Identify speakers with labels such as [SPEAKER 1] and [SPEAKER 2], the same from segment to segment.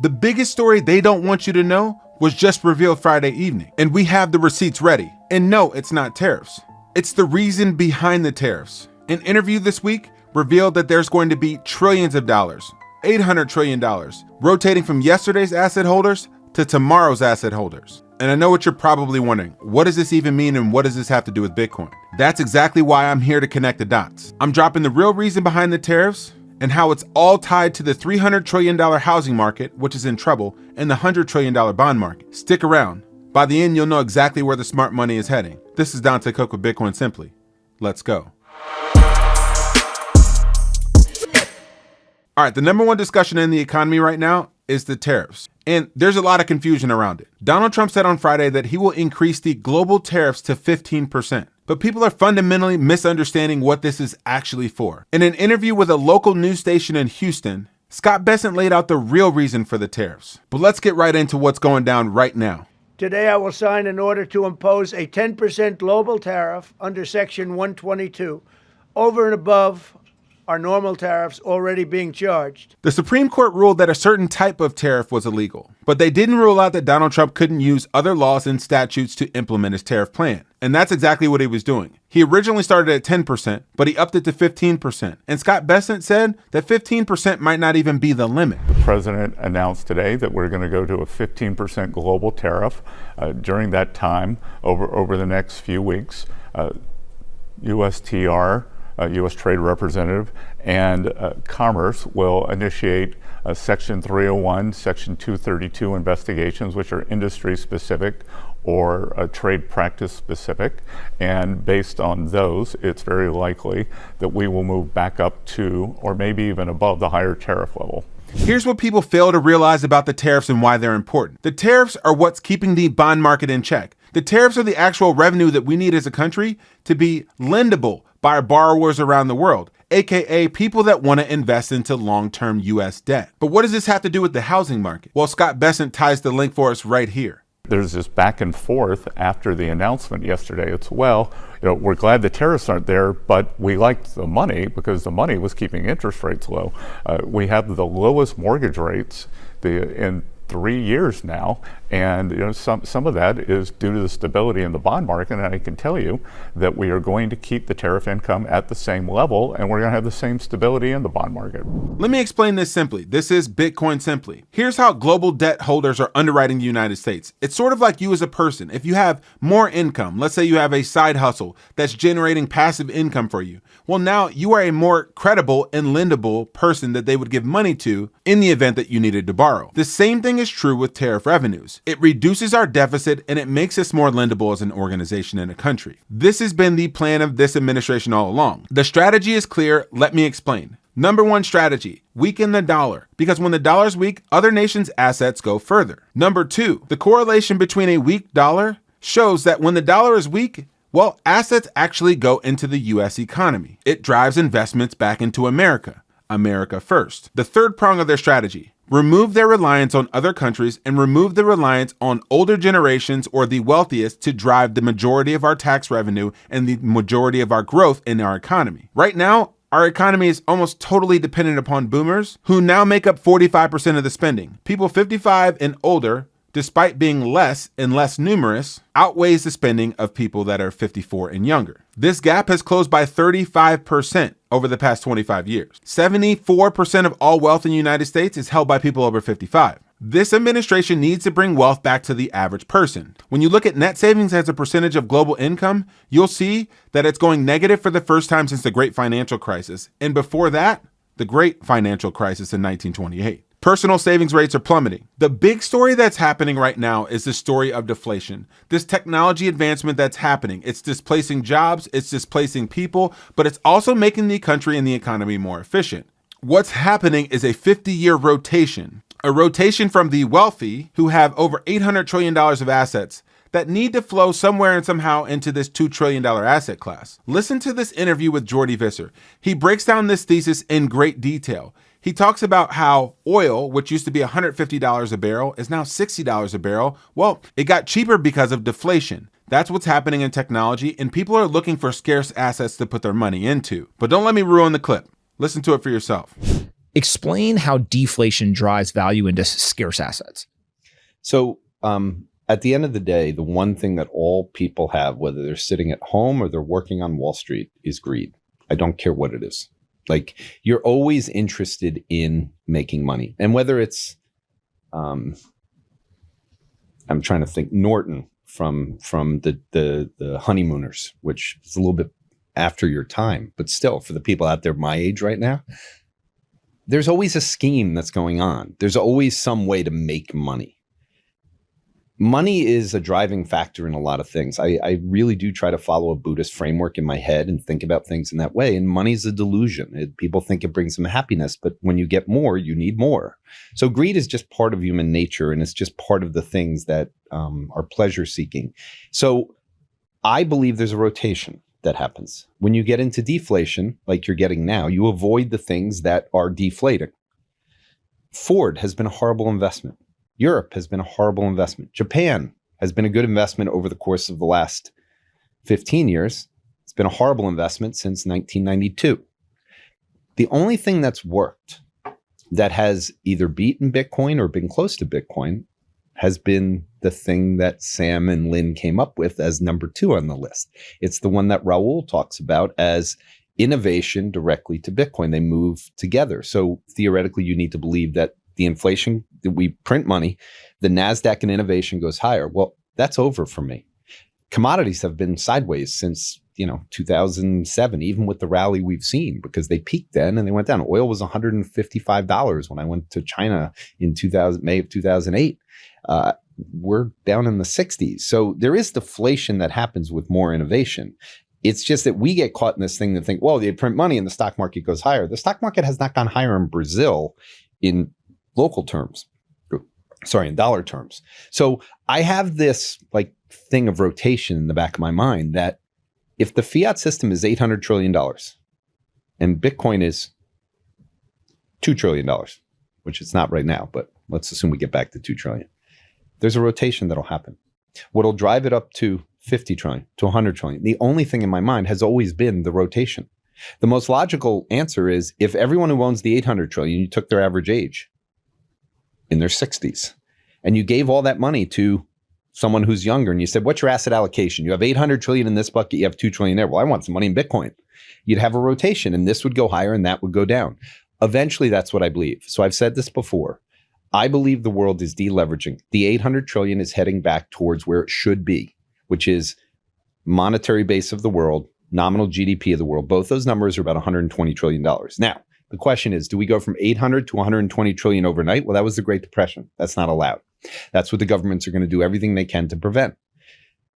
[SPEAKER 1] The biggest story they don't want you to know was just revealed Friday evening, and we have the receipts ready. And no, it's not tariffs. It's the reason behind the tariffs. An interview this week revealed that there's going to be trillions of dollars, $800 trillion, rotating from yesterday's asset holders to tomorrow's asset holders. And I know what you're probably wondering. What does this even mean and what does this have to do with Bitcoin? That's exactly why I'm here to connect the dots. I'm dropping the real reason behind the tariffs and how it's all tied to the $300 trillion housing market, which is in trouble, and the $100 trillion bond market. Stick around. By the end, you'll know exactly where the smart money is heading. This is Dante Cook with Bitcoin Simply. Let's go. All right, the number one discussion in the economy right now is the tariffs. And there's a lot of confusion around it. Donald Trump said on Friday that he will increase the global tariffs to 15%. But people are fundamentally misunderstanding what this is actually for. In an interview with a local news station in Houston, Scott Bessent laid out the real reason for the tariffs. But let's get right into what's going down right now.
[SPEAKER 2] Today, I will sign an order to impose a 10% global tariff under Section 122 over and above our normal tariffs already being charged.
[SPEAKER 1] The Supreme Court ruled that a certain type of tariff was illegal, but they didn't rule out that Donald Trump couldn't use other laws and statutes to implement his tariff plan. And that's exactly what he was doing. He originally started at 10%, but he upped it to 15%. And Scott Bessent said that 15% might not even be the limit.
[SPEAKER 3] The president announced today that we're going to go to a 15% global tariff. During that time, over the next few weeks, USTR, U.S. Trade Representative, and Commerce will initiate Section 301, Section 232 investigations, which are industry specific or trade practice specific. And based on those, it's very likely that we will move back up to, or maybe even above, the higher tariff level.
[SPEAKER 1] Here's what people fail to realize about the tariffs and why they're important. The tariffs are what's keeping the bond market in check. The tariffs are the actual revenue that we need as a country to be lendable by our borrowers around the world, aka people that want to invest into long-term U.S. debt. But what does this have to do with the housing market? Well, Scott Bessent ties the link for us right here.
[SPEAKER 3] There's this back and forth after the announcement yesterday. It's, well, we're glad the tariffs aren't there, but we liked the money because the money was keeping interest rates low. We have the lowest mortgage rates in 3 years now, and some of that is due to the stability in the bond market, and I can tell you that we are going to keep the tariff income at the same level, and we're going to have the same stability in the bond market.
[SPEAKER 1] Let me explain this simply. This is Bitcoin Simply. Here's how global debt holders are underwriting the United States. It's sort of like you as a person. If you have more income, let's say you have a side hustle that's generating passive income for you, well, now you are a more credible and lendable person that they would give money to in the event that you needed to borrow. The same thing is true with tariff revenues. It reduces our deficit and it makes us more lendable as an organization and a country. This has been the plan of this administration all along. The strategy is clear. Let me explain. Number one strategy, weaken the dollar, because when the dollar's weak, other nations' assets go further. Number two, the correlation between a weak dollar shows that when the dollar is weak, well, assets actually go into the U.S. economy. It drives investments back into America. America first. The third prong of their strategy, remove their reliance on other countries and remove the reliance on older generations or the wealthiest to drive the majority of our tax revenue and the majority of our growth in our economy. Right now, our economy is almost totally dependent upon boomers who now make up 45% of the spending. People 55 and older, despite being less and less numerous, outweighs the spending of people that are 54 and younger. This gap has closed by 35% over the past 25 years. 74% of all wealth in the United States is held by people over 55. This administration needs to bring wealth back to the average person. When you look at net savings as a percentage of global income, you'll see that it's going negative for the first time since the Great Financial Crisis. And before that, the Great Financial Crisis in 1928. Personal savings rates are plummeting. The big story that's happening right now is the story of deflation. This technology advancement that's happening, it's displacing jobs, it's displacing people, but it's also making the country and the economy more efficient. What's happening is a 50-year rotation, a rotation from the wealthy who have over $800 trillion of assets that need to flow somewhere and somehow into this $2 trillion asset class. Listen to this interview with Jordy Visser. He breaks down this thesis in great detail. He talks about how oil, which used to be $150 a barrel, is now $60 a barrel. Well, it got cheaper because of deflation. That's what's happening in technology, and people are looking for scarce assets to put their money into. But don't let me ruin the clip. Listen to it for yourself.
[SPEAKER 4] Explain how deflation drives value into scarce assets.
[SPEAKER 5] So at the end of the day, the one thing that all people have, whether they're sitting at home or they're working on Wall Street, is greed. I don't care what it is. Like, you're always interested in making money. And whether it's, I'm trying to think, Norton from the Honeymooners, which is a little bit after your time, but still, for the people out there my age right now, there's always a scheme that's going on. There's always some way to make money. Money is a driving factor in a lot of things. I really do try to follow a Buddhist framework in my head and think about things in that way. And money's a delusion. People think it brings them happiness, but when you get more, you need more. So greed is just part of human nature, and it's just part of the things that are pleasure seeking. So I believe there's a rotation that happens. When you get into deflation, like you're getting now, you avoid the things that are deflating. Ford has been a horrible investment. Europe has been a horrible investment. Japan has been a good investment over the course of the last 15 years. It's been a horrible investment since 1992. The only thing that's worked, that has either beaten Bitcoin or been close to Bitcoin, has been the thing that Sam and Lynn came up with as number 2 on the list. It's the one that Raul talks about as innovation directly to Bitcoin. They move together. So theoretically, you need to believe that the inflation, that we print money, the NASDAQ and innovation goes higher. Well, that's over for me. Commodities have been sideways since 2007, even with the rally we've seen, because they peaked then and they went down. Oil was $155 when I went to China in May of 2008. We're down in the 60s. So there is deflation that happens with more innovation. It's just that we get caught in this thing and think, well, they print money and the stock market goes higher. The stock market has not gone higher in Brazil in local terms, in dollar terms. So I have this like thing of rotation in the back of my mind that if the fiat system is $800 trillion and Bitcoin is $2 trillion, which it's not right now, but let's assume we get back to 2 trillion, there's a rotation that'll happen. What'll drive it up to 50 trillion, to 100 trillion? The only thing in my mind has always been the rotation. The most logical answer is if everyone who owns the 800 trillion, you took their average age in their 60s, and you gave all that money to someone who's younger, and you said, what's your asset allocation? You have 800 trillion in this bucket, you have 2 trillion there. Well, I want some money in Bitcoin. You'd have a rotation, and this would go higher and that would go down. Eventually, that's what I believe. So I've said this before. I believe the world is deleveraging. The 800 trillion is heading back towards where it should be, which is monetary base of the world, nominal GDP of the world. Both those numbers are about $120 trillion. Now, the question is, do we go from 800 to 120 trillion overnight? Well, that was the Great Depression. That's not allowed. That's what the governments are going to do everything they can to prevent.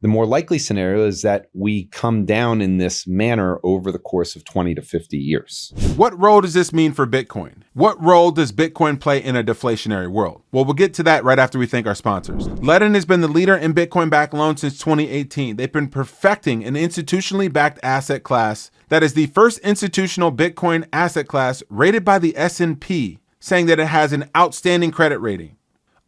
[SPEAKER 5] The more likely scenario is that we come down in this manner over the course of 20 to 50 years.
[SPEAKER 1] What role does this mean for Bitcoin? What role does Bitcoin play in a deflationary world? Well, we'll get to that right after we thank our sponsors. Ledn has been the leader in Bitcoin-backed loans since 2018. They've been perfecting an institutionally backed asset class that is the first institutional Bitcoin asset class rated by the S&P, saying that it has an outstanding credit rating.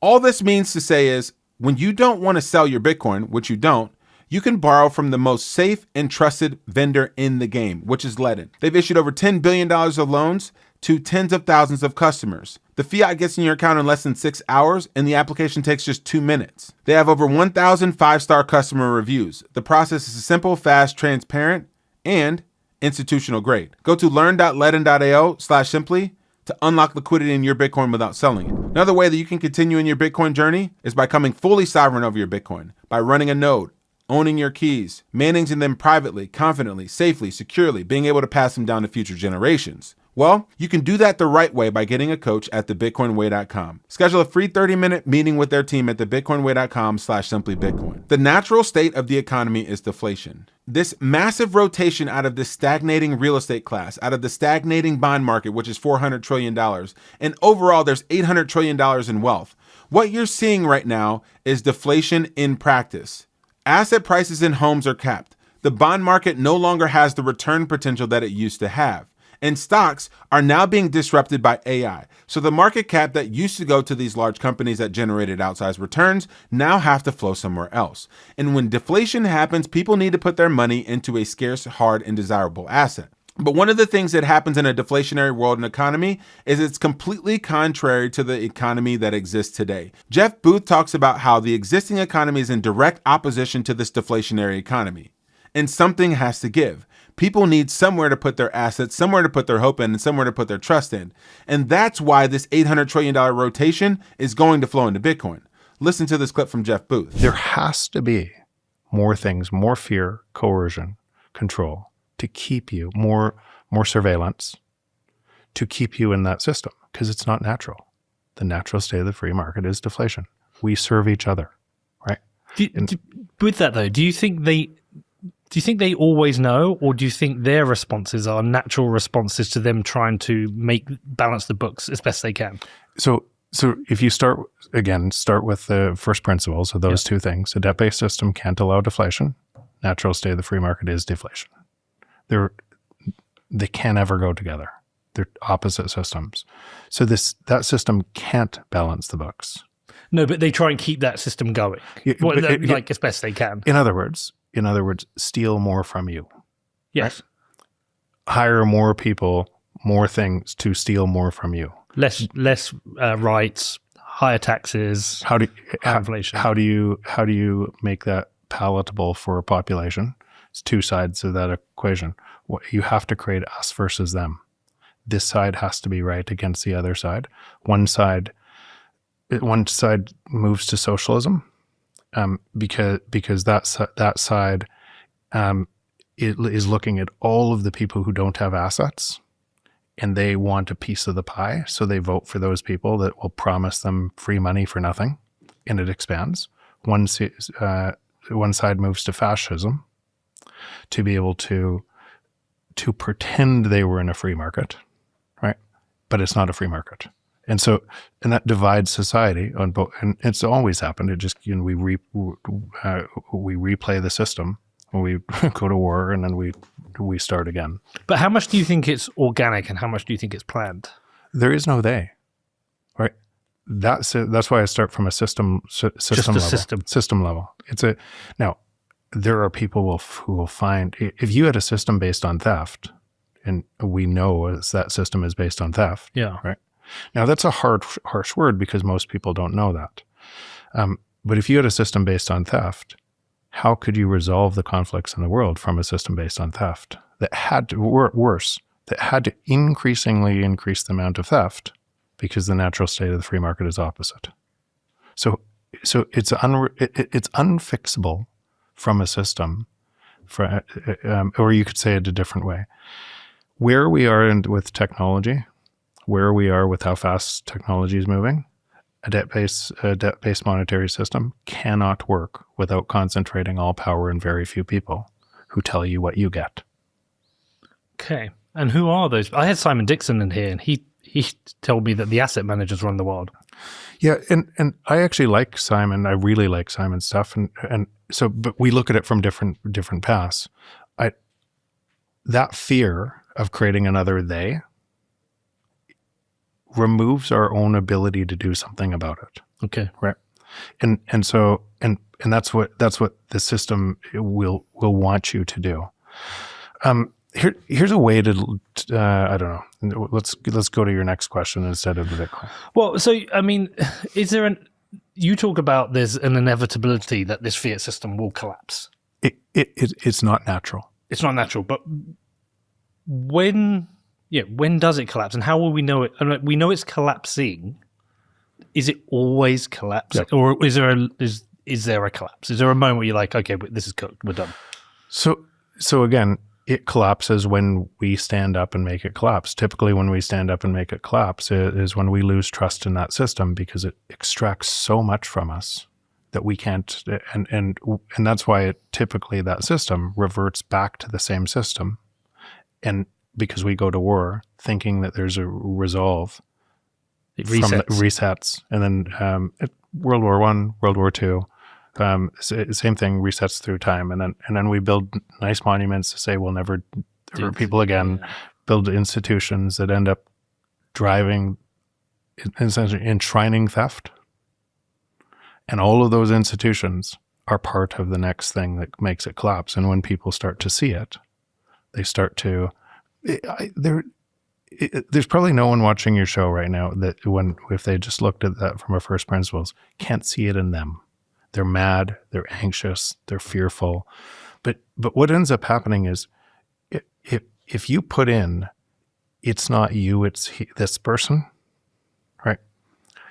[SPEAKER 1] All this means to say is, when you don't want to sell your Bitcoin, which you don't, you can borrow from the most safe and trusted vendor in the game, which is Ledn. They've issued over $10 billion of loans to tens of thousands of customers. The fiat gets in your account in less than 6 hours, and the application takes just 2 minutes. They have over 1,000 5-star customer reviews. The process is simple, fast, transparent, and institutional grade. Go to learn.ledn.io/simply to unlock liquidity in your Bitcoin without selling it. Another way that you can continue in your Bitcoin journey is by becoming fully sovereign over your Bitcoin, by running a node, owning your keys, managing them privately, confidently, safely, securely, being able to pass them down to future generations. Well, you can do that the right way by getting a coach at thebitcoinway.com. Schedule a free 30-minute meeting with their team at thebitcoinway.com/simplybitcoin. The natural state of the economy is deflation. This massive rotation out of the stagnating real estate class, out of the stagnating bond market, which is $400 trillion, and overall there's $800 trillion in wealth. What you're seeing right now is deflation in practice. Asset prices in homes are capped. The bond market no longer has the return potential that it used to have. And stocks are now being disrupted by AI. So the market cap that used to go to these large companies that generated outsized returns now have to flow somewhere else. And when deflation happens, people need to put their money into a scarce, hard, and desirable asset. But one of the things that happens in a deflationary world and economy is it's completely contrary to the economy that exists today. Jeff Booth talks about how the existing economy is in direct opposition to this deflationary economy. And something has to give. People need somewhere to put their assets, somewhere to put their hope in, and somewhere to put their trust in. And that's why this $800 trillion rotation is going to flow into Bitcoin. Listen to this clip from Jeff Booth.
[SPEAKER 6] There has to be more things, more fear, coercion, control to keep you, more surveillance to keep you in that system, because it's not natural. The natural state of the free market is deflation. We serve each other, right?
[SPEAKER 7] With that though, do you think they always know, or do you think their responses are natural responses to them trying to balance the books as best they can?
[SPEAKER 6] So if you start with the first principles of those two things, a debt-based system can't allow deflation. Natural state of the free market is deflation. They can't ever go together. They're opposite systems. So that system can't balance the books.
[SPEAKER 7] No, but they try and keep that system going, as best they can.
[SPEAKER 6] In other words, steal more from you.
[SPEAKER 7] Yes.
[SPEAKER 6] Right? Hire more people, more things to steal more from you.
[SPEAKER 7] Less rights, higher taxes, inflation.
[SPEAKER 6] How do you make that palatable for a population? It's two sides of that equation. You have to create us versus them. This side has to be right against the other side. One side moves to socialism because that side is looking at all of the people who don't have assets, and they want a piece of the pie, so they vote for those people that will promise them free money for nothing, and it expands. One side moves to fascism to be able to pretend they were in a free market, right? But it's not a free market. And that divides society on both, and it's always happened. It just, we replay the system when we go to war, and then we start again.
[SPEAKER 7] But how much do you think it's organic, and how much do you think it's planned?
[SPEAKER 6] There is no they, right? That's why I start from a system level. Now, there are people who will find, if you had a system based on theft, and we know that system is based on theft, right? Now, that's a harsh word because most people don't know that. But if you had a system based on theft, how could you resolve the conflicts in the world from a system based on theft that had to increasingly increase the amount of theft because the natural state of the free market is opposite? So it's unfixable from a system, or you could say it a different way. Where we are with technology, where we are with how fast technology is moving, a debt-based monetary system cannot work without concentrating all power in very few people who tell you what you get.
[SPEAKER 7] Okay. And who are those? I had Simon Dixon in here, and he told me that the asset managers run the world.
[SPEAKER 6] Yeah, and I actually like Simon. I really like Simon's stuff, and so, but we look at it from different paths. That fear of creating another they removes our own ability to do something about it.
[SPEAKER 7] Okay,
[SPEAKER 6] right, and so that's what the system will want you to do. Here's a way to I don't know. Let's go to your next question instead of the Bitcoin.
[SPEAKER 7] Well, so I mean, is there you talk about there's an inevitability that this fiat system will collapse.
[SPEAKER 6] It's not natural.
[SPEAKER 7] It's not natural, but when does it collapse, and how will we know it? I mean, we know it's collapsing. Is it always collapsing,
[SPEAKER 6] Yep.
[SPEAKER 7] or is there a collapse? Is there a moment where you're like, okay, this is cooked, we're done?
[SPEAKER 6] So again, it collapses when we stand up and make it collapse. Typically, when we stand up and make it collapse is when we lose trust in that system because it extracts so much from us that we can't, and that's why typically that system reverts back to the same system. And because we go to war thinking that there's a resolve,
[SPEAKER 7] it resets.
[SPEAKER 6] Resets. And then World War I, World War II, same thing, resets through time. And then we build nice monuments to say we'll never hurt people again, build institutions that end up driving, essentially enshrining theft. And all of those institutions are part of the next thing that makes it collapse. And when people start to see it, they start to There's probably no one watching your show right now that if they just looked at that from a first principles, can't see it in them. They're mad, they're anxious, they're fearful. But what ends up happening is if you put in, it's not you, it's this person, right?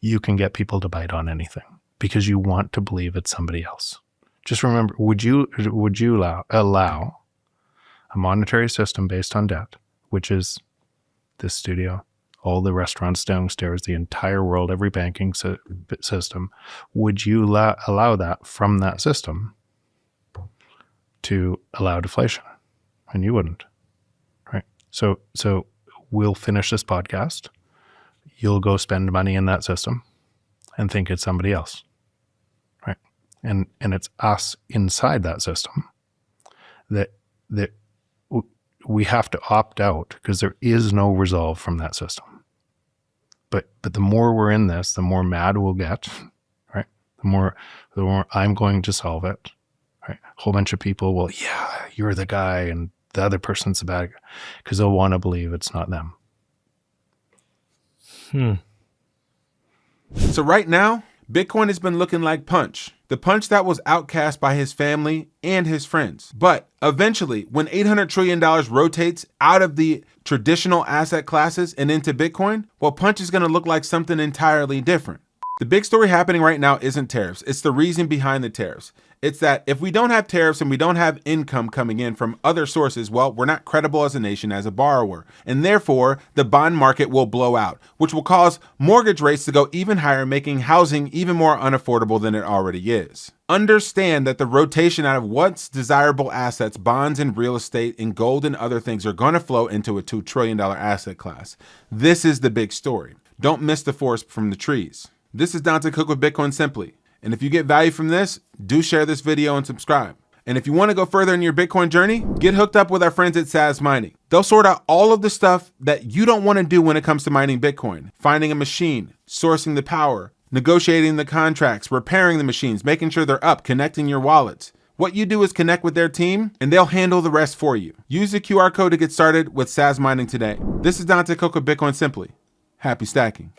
[SPEAKER 6] You can get people to bite on anything because you want to believe it's somebody else. Just remember, would you allow a monetary system based on debt, which is this studio, all the restaurants downstairs, the entire world, every banking system, would you allow that from that system to allow deflation? And you wouldn't, right? So we'll finish this podcast. You'll go spend money in that system and think it's somebody else, right? And it's us inside that system that we have to opt out because there is no resolve from that system. But the more we're in this, the more mad we'll get, right? The more I'm going to solve it, right? A whole bunch of people will, yeah, you're the guy and the other person's the bad guy, because they'll want to believe it's not them.
[SPEAKER 1] So right now, Bitcoin has been looking like Punch, the Punch that was outcast by his family and his friends. But eventually, when $800 trillion rotates out of the traditional asset classes and into Bitcoin, well, Punch is going to look like something entirely different. The big story happening right now isn't tariffs. It's the reason behind the tariffs. It's that if we don't have tariffs and we don't have income coming in from other sources, well, we're not credible as a nation, as a borrower. And therefore, the bond market will blow out, which will cause mortgage rates to go even higher, making housing even more unaffordable than it already is. Understand that the rotation out of once desirable assets, bonds and real estate and gold and other things are going to flow into a $2 trillion asset class. This is the big story. Don't miss the forest from the trees. This is Dante Cook with Bitcoin Simply. And if you get value from this, do share this video and subscribe. And if you want to go further in your Bitcoin journey, get hooked up with our friends at Saz Mining. They'll sort out all of the stuff that you don't want to do when it comes to mining Bitcoin. Finding a machine, sourcing the power, negotiating the contracts, repairing the machines, making sure they're up, connecting your wallets. What you do is connect with their team and they'll handle the rest for you. Use the QR code to get started with Saz Mining today. This is Dante Cook with Bitcoin Simply. Happy stacking.